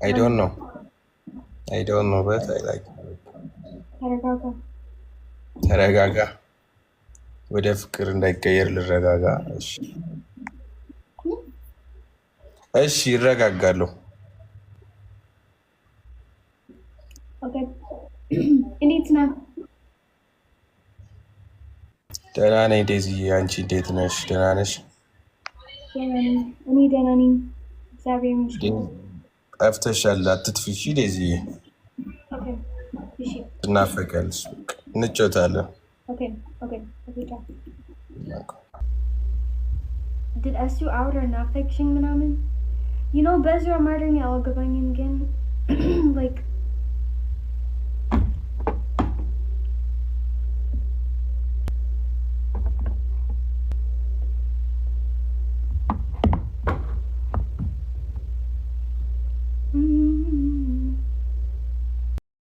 I don't know. I don't know, but I like it. ተረጋጋ። ተረጋጋ። ወደ ፍቅር እንዳይቀየር ልረጋጋ። እሺ እሺ፣ ይረጋጋለሁ። ኦኬ እንዴት ነህ? ደህና ነኝ ዴዚዬ፣ አንቺ እንዴት ነሽ? ደህና ነሽ? እኔ ደህና ነኝ፣ እግዚአብሔር ይመስገን። ጠፍተሻል፣ አትጥፊ እሺ ዴዚዬ። ኦኬ እሺ ትናፈቂያለሽ። እንጫወታለን። ኦኬ ኦኬ ኦኬ ቻው። Did SU out or ናፈቅሽኝ ምናምን? You know በዚህ አማርኛ አልገባኝም ግን like